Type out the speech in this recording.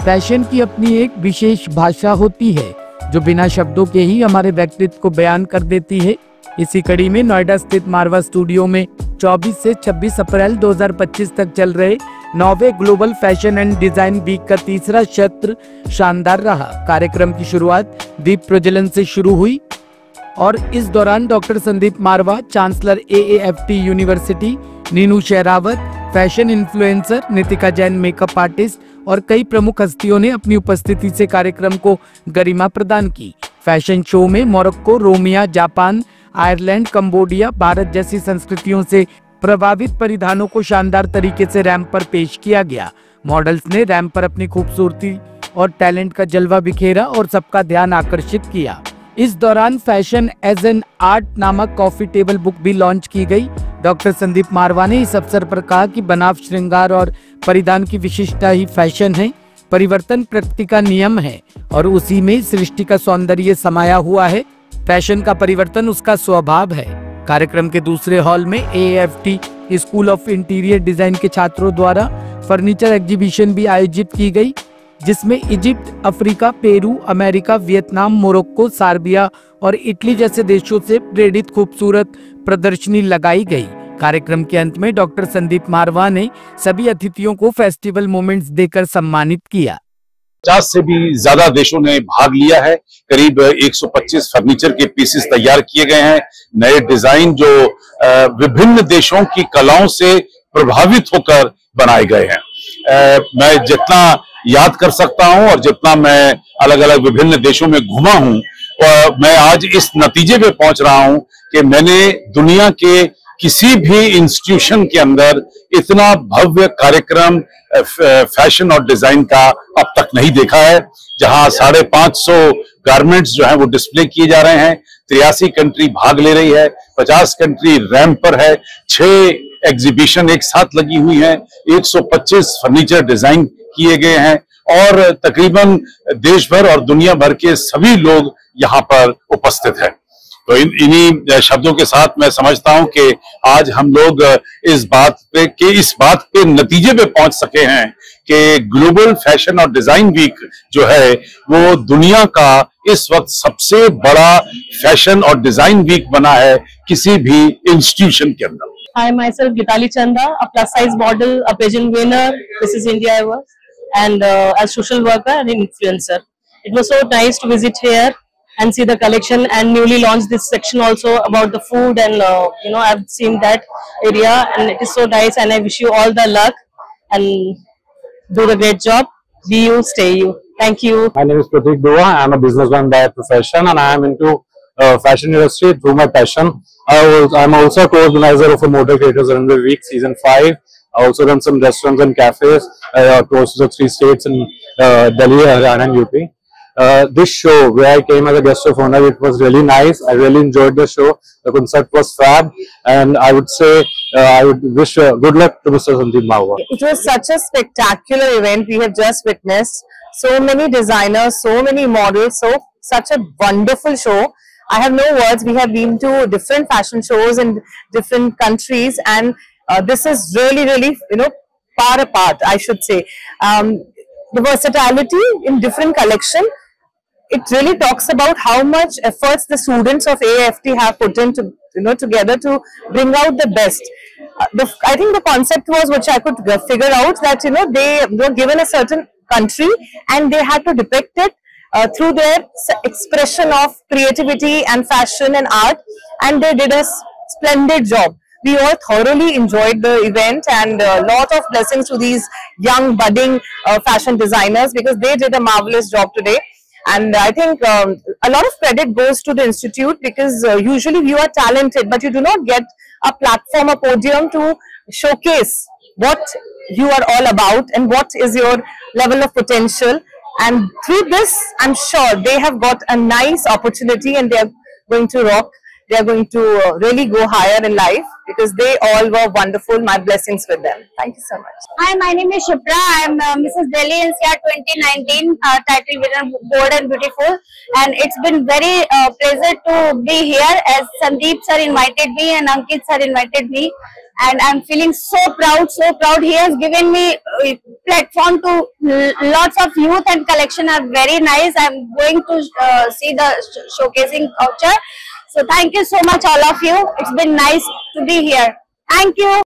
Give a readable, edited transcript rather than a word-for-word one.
Fashion की अपनी एक विशेष भाषा होती है जो बिना शब्दों के ही हमारे व्यक्तित्व को बयान कर देती है। इसी कड़ी में नोएडा स्थित मारवा स्टूडियो में 24 से 26 अप्रैल 2025 तक चल रहे 9वें global fashion and design week का तीसरा सत्र शानदार रहा। कार्यक्रम की शुरुआत दीप प्रज्वलन से शुरू हुई और इस दौरान doctor Sandeep Marwah, chancellor AAFT university, Neenu Sherawat, fashion influencer Nitika Jain, makeup artist और कई प्रमुख हस्तियों ने अपनी उपस्थिति से कार्यक्रम को गरिमा प्रदान की। फैशन शो में मोरक्को, रोमिया, जापान, आयरलैंड, कंबोडिया, भारत जैसी संस्कृतियों से प्रभावित परिधानों को शानदार तरीके से रैंप पर पेश किया गया। मॉडल्स ने रैंप पर अपनी खूबसूरती और टैलेंट का जलवा बिखेरा और सबका ध्यान आकर्षित किया। इस दौरान फैशन एज एन आर्ट नामक कॉफी टेबल बुक भी लॉन्च की गई। डॉक्टर संदीप मारवा ने इस अवसर पर कहा कि बनाव, श्रृंगार और परिधान की विशिष्टता ही फैशन है। परिवर्तन प्रकृति का नियम है और उसी में सृष्टि का सौंदर्य समाया हुआ है। फैशन का परिवर्तन उसका स्वभाव है। कार्यक्रम के दूसरे हॉल में AAFT school of interior design के छात्रों द्वारा फर्नीचर एग्जीबिशन भी आयोजित की गई, जिसमें Egypt, Africa, Peru, America, Vietnam, Morocco, Serbia और इटली जैसे देशों से प्रेरित खूबसूरत प्रदर्शनी लगाई गई। कार्यक्रम के अंत में डॉक्टर संदीप मारवा ने सभी अतिथियों को फेस्टिवल मोमेंट्स देकर सम्मानित किया। 50 से भी ज्यादा देशों ने भाग लिया है। करीब 125 फर्नीचर के पीसेस तैयार किए गए हैं। नए डिजाइन जो विभिन्न देशों की कलाओं से प्रभावित होकर बनाए गए हैं। मैं जितना याद कर सकता हूं और जितना मैं अलग अलग विभिन्न देशों में घूमा हूं, मैं आज इस नतीजे पे पहुंच रहा हूं कि मैंने दुनिया के किसी भी इंस्टीट्यूशन के अंदर इतना भव्य कार्यक्रम फैशन और डिजाइन का अब तक नहीं देखा है, जहां 550 गारमेंट्स जो हैं वो डिस्प्ले किए जा रहे हैं। 83 कंट्री भाग ले रही है, 50 कंट्री रैंप पर है, 6 एग्जीबिशन एक साथ लगी हुई हैं, 125 फर्नीचर डिजाइन किए गए हैं और तकरीबन देश भर और दुनिया भर के सभी लोग यहाँ पर उपस्थित हैं। तो इन्हीं शब्दों के साथ मैं समझता हूं कि आज हम लोग इस बात पे नतीजे पे पहुंच सके हैं कि ग्लोबल फैशन और डिजाइन वीक जो है वो दुनिया का इस वक्त सबसे बड़ा फैशन और डिजाइन वीक बना है किसी भी इंस्टीट्यूशन के अंदर। Hi, myself Gitali Chanda, a plus size model, a pageant winner. This is India I was, and as social worker and influencer. It was so nice to visit here and see the collection, and newly launched this section also about the food, and I've seen that area and it is so nice, and I wish you all the luck and do the great job. Be you, stay you. Thank you. My name is Pratik Dua. I am a businessman by profession and I am into fashion industry through my passion. I am also a co-organizer of a Motor Creators Runway Week Season 5. I also run some restaurants and cafes across the 3 states in Delhi, Haryana and UP. This show where I came as a guest of honor, it was really nice. I really enjoyed the show. The concept was fab, and I would say I would wish good luck to Mr. Sandeep Marwa. It was such a spectacular event we have just witnessed. So many designers, so many models, such a wonderful show. I have no words. We have been to different fashion shows in different countries, and this is really, far apart, I should say. The versatility in different collection, it really talks about how much efforts the students of AAFT have put into, together to bring out the best. I think the concept was, which I could figure out, that they were given a certain country and they had to depict it through their expression of creativity and fashion and art, and they did a splendid job. We all thoroughly enjoyed the event, and a lot of blessings to these young budding fashion designers, because they did a marvelous job today. And I think a lot of credit goes to the institute, because usually you are talented but you do not get a platform, a podium to showcase what you are all about and what is your level of potential. And through this, I'm sure they have got a nice opportunity, and they are going to rock. They are going to really go higher in life, because they all were wonderful. My blessings with them. Thank you so much. Hi, my name is Shipra. I am Mrs. Delhi NCR 2019 title winner, Bold and Beautiful. And it's been very pleasure to be here, as Sandeep sir invited me and Ankit sir invited me. and I'm feeling so proud, so proud. He has given me platform to lots of youth, and collection are very nice. I'm going to see the showcasing culture. So thank you so much, all of you. It's been nice to be here. Thank you.